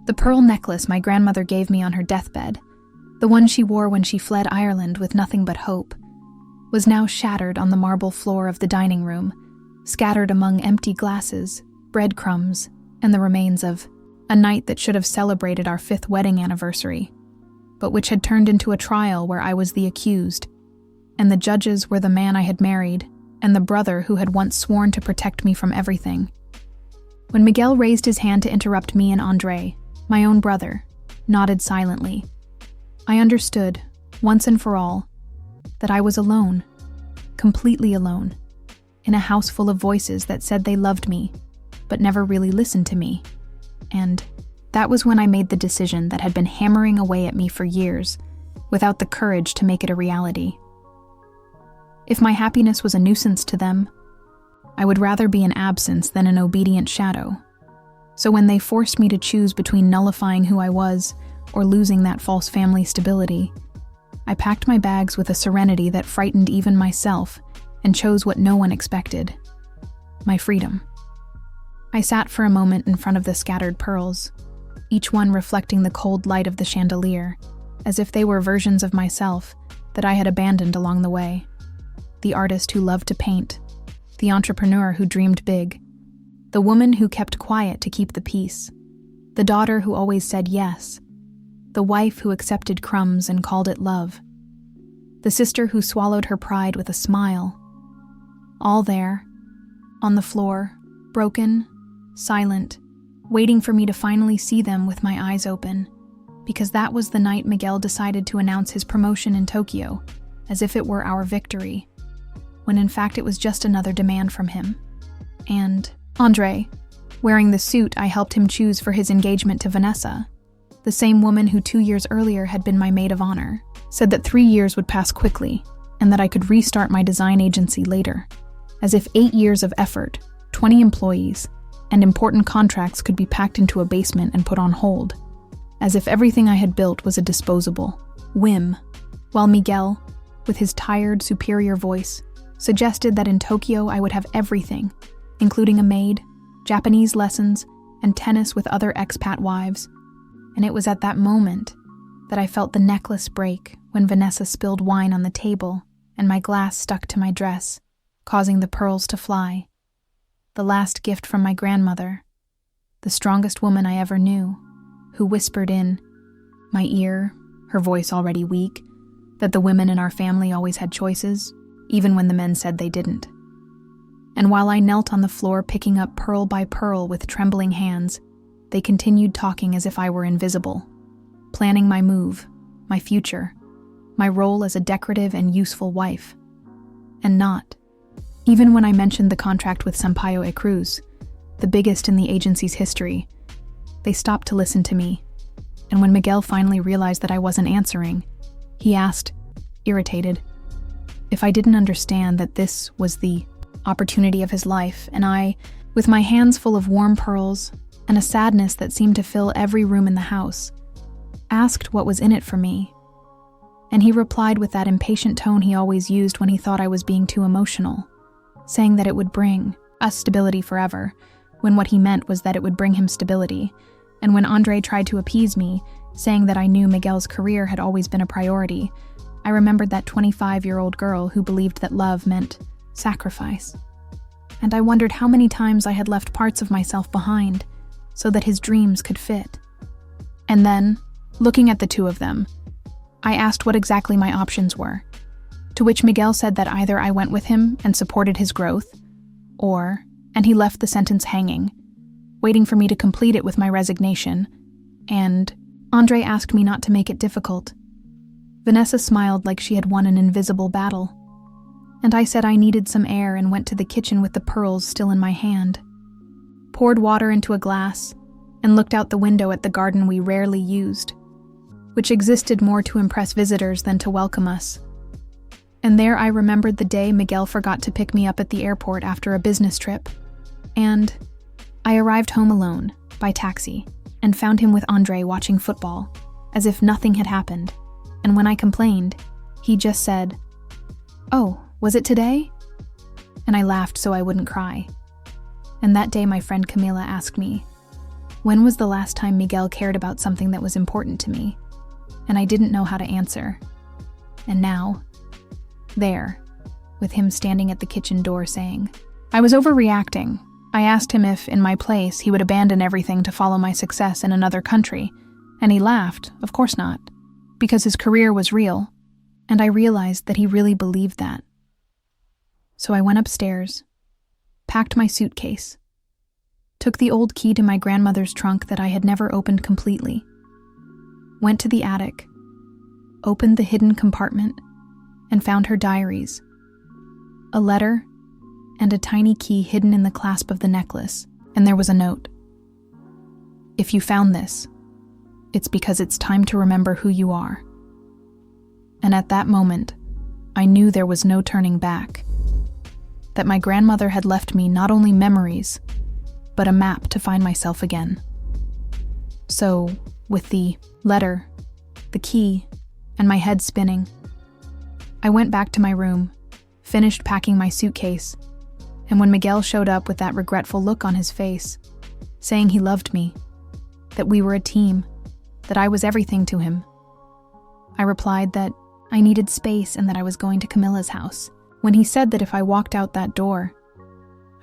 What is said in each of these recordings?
The pearl necklace my grandmother gave me on her deathbed, the one she wore when she fled Ireland with nothing but hope, was now shattered on the marble floor of the dining room, scattered among empty glasses, breadcrumbs, and the remains of a night that should have celebrated our 5th wedding anniversary, but which had turned into a trial where I was the accused, and the judges were the man I had married and the brother who had once sworn to protect me from everything. When Miguel raised his hand to interrupt me and Andre, my own brother, nodded silently, I understood, once and for all, that I was alone, completely alone, in a house full of voices that said they loved me, but never really listened to me. And that was when I made the decision that had been hammering away at me for years, without the courage to make it a reality. If my happiness was a nuisance to them, I would rather be an absence than an obedient shadow. So when they forced me to choose between nullifying who I was or losing that false family stability, I packed my bags with a serenity that frightened even myself and chose what no one expected: my freedom. I sat for a moment in front of the scattered pearls, each one reflecting the cold light of the chandelier, as if they were versions of myself that I had abandoned along the way. The artist who loved to paint, the entrepreneur who dreamed big, the woman who kept quiet to keep the peace, the daughter who always said yes, the wife who accepted crumbs and called it love, the sister who swallowed her pride with a smile. All there, on the floor, broken, silent, waiting for me to finally see them with my eyes open, because that was the night Miguel decided to announce his promotion in Tokyo, as if it were our victory, when in fact it was just another demand from him. And Andre, wearing the suit I helped him choose for his engagement to Vanessa, the same woman who 2 years earlier had been my maid of honor, said that 3 years would pass quickly and that I could restart my design agency later, as if 8 years of effort, 20 employees, and important contracts could be packed into a basement and put on hold, as if everything I had built was a disposable whim, while Miguel, with his tired, superior voice, suggested that in Tokyo I would have everything, including a maid, Japanese lessons, and tennis with other expat wives. And it was at that moment that I felt the necklace break when Vanessa spilled wine on the table and my glass stuck to my dress, causing the pearls to fly. The last gift from my grandmother, the strongest woman I ever knew, who whispered in my ear, her voice already weak, that the women in our family always had choices, even when the men said they didn't. And while I knelt on the floor picking up pearl by pearl with trembling hands, they continued talking as if I were invisible, planning my move, my future, my role as a decorative and useful wife. And not. Even when I mentioned the contract with Sampaio e Cruz, the biggest in the agency's history, they stopped to listen to me. And when Miguel finally realized that I wasn't answering, he asked, irritated, if I didn't understand that this was the opportunity of his life, and I, with my hands full of warm pearls and a sadness that seemed to fill every room in the house, asked what was in it for me. And he replied with that impatient tone he always used when he thought I was being too emotional, saying that it would bring us stability forever, when what he meant was that it would bring him stability. And when Andre tried to appease me, saying that I knew Miguel's career had always been a priority, I remembered that 25-year-old girl who believed that love meant sacrifice. And I wondered how many times I had left parts of myself behind so that his dreams could fit. And then, looking at the two of them, I asked what exactly my options were, to which Miguel said that either I went with him and supported his growth, and he left the sentence hanging, waiting for me to complete it with my resignation, and Andre asked me not to make it difficult. Vanessa smiled like she had won an invisible battle, and I said I needed some air and went to the kitchen with the pearls still in my hand, poured water into a glass, and looked out the window at the garden we rarely used, which existed more to impress visitors than to welcome us. And there I remembered the day Miguel forgot to pick me up at the airport after a business trip, and I arrived home alone, by taxi, and found him with Andre watching football, as if nothing had happened, and when I complained, he just said, "Oh, was it today?" And I laughed so I wouldn't cry. And that day my friend Camila asked me, When was the last time Miguel cared about something that was important to me? And I didn't know how to answer. And now, there, with him standing at the kitchen door saying, I was overreacting. I asked him if, in my place, he would abandon everything to follow my success in another country, and he laughed, of course not, because his career was real, and I realized that he really believed that. So I went upstairs, packed my suitcase, took the old key to my grandmother's trunk that I had never opened completely, went to the attic, opened the hidden compartment, and found her diaries, a letter, and a tiny key hidden in the clasp of the necklace, and there was a note. If you found this, it's because it's time to remember who you are. And at that moment, I knew there was no turning back, that my grandmother had left me not only memories, but a map to find myself again. So, with the letter, the key, and my head spinning, I went back to my room, finished packing my suitcase, and when Miguel showed up with that regretful look on his face, saying he loved me, that we were a team, that I was everything to him, I replied that I needed space and that I was going to Camilla's house. When he said that if I walked out that door,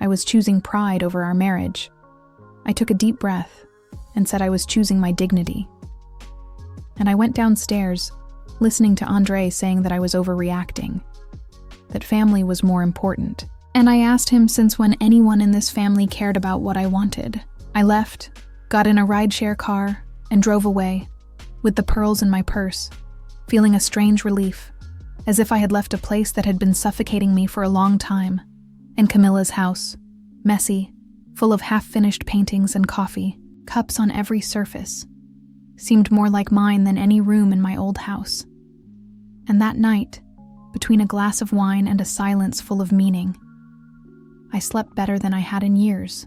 I was choosing pride over our marriage, I took a deep breath and said I was choosing my dignity. And I went downstairs, listening to Andre saying that I was overreacting, that family was more important. And I asked him since when anyone in this family cared about what I wanted. I left, got in a rideshare car, and drove away, with the pearls in my purse, feeling a strange relief, as if I had left a place that had been suffocating me for a long time, and Camilla's house, messy, full of half-finished paintings and coffee, cups on every surface, seemed more like mine than any room in my old house. And that night, between a glass of wine and a silence full of meaning, I slept better than I had in years.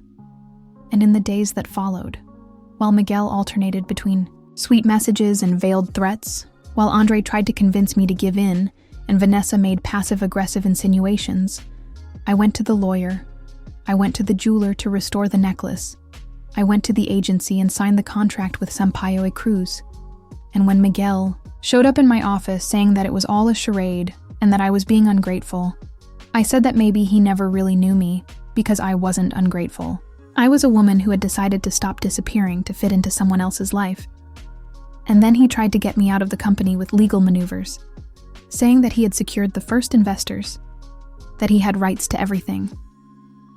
And in the days that followed, while Miguel alternated between sweet messages and veiled threats, while Andre tried to convince me to give in and Vanessa made passive-aggressive insinuations, I went to the lawyer, I went to the jeweler to restore the necklace, I went to the agency and signed the contract with Sampaio y Cruz. And when Miguel showed up in my office saying that it was all a charade and that I was being ungrateful, I said that maybe he never really knew me because I wasn't ungrateful. I was a woman who had decided to stop disappearing to fit into someone else's life. And then he tried to get me out of the company with legal maneuvers, saying that he had secured the first investors, that he had rights to everything.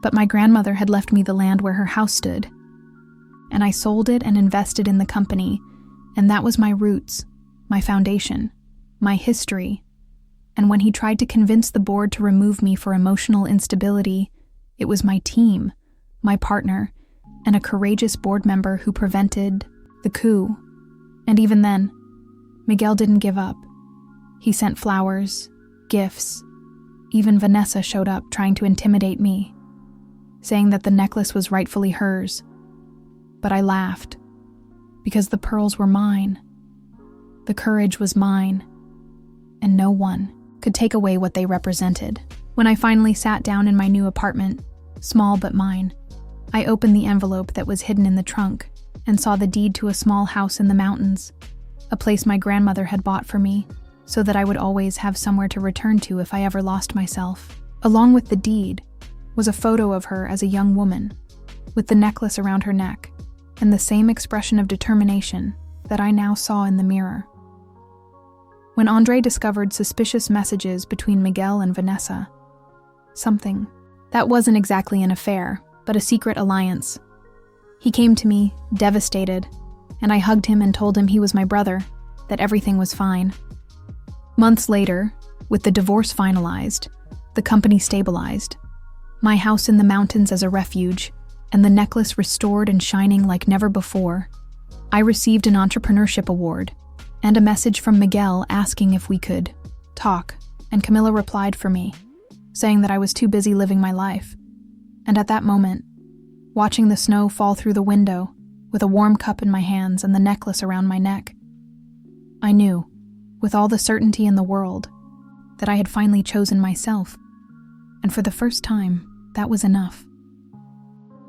But my grandmother had left me the land where her house stood, and I sold it and invested in the company, and that was my roots, my foundation, my history. And when he tried to convince the board to remove me for emotional instability, it was my team, my partner, and a courageous board member who prevented the coup. And even then, Miguel didn't give up. He sent flowers, gifts. Even Vanessa showed up trying to intimidate me, saying that the necklace was rightfully hers. But I laughed, because the pearls were mine. The courage was mine, and no one could take away what they represented. When I finally sat down in my new apartment, small but mine, I opened the envelope that was hidden in the trunk and saw the deed to a small house in the mountains, a place my grandmother had bought for me so that I would always have somewhere to return to if I ever lost myself. Along with the deed was a photo of her as a young woman, with the necklace around her neck and the same expression of determination that I now saw in the mirror. When Andre discovered suspicious messages between Miguel and Vanessa, something that wasn't exactly an affair, but a secret alliance, he came to me, devastated, and I hugged him and told him he was my brother, that everything was fine. Months later, with the divorce finalized, the company stabilized, my house in the mountains as a refuge, and the necklace restored and shining like never before, I received an entrepreneurship award and a message from Miguel asking if we could talk, and Camilla replied for me, saying that I was too busy living my life. And at that moment, watching the snow fall through the window, with a warm cup in my hands and the necklace around my neck, I knew, with all the certainty in the world, that I had finally chosen myself. And for the first time, that was enough.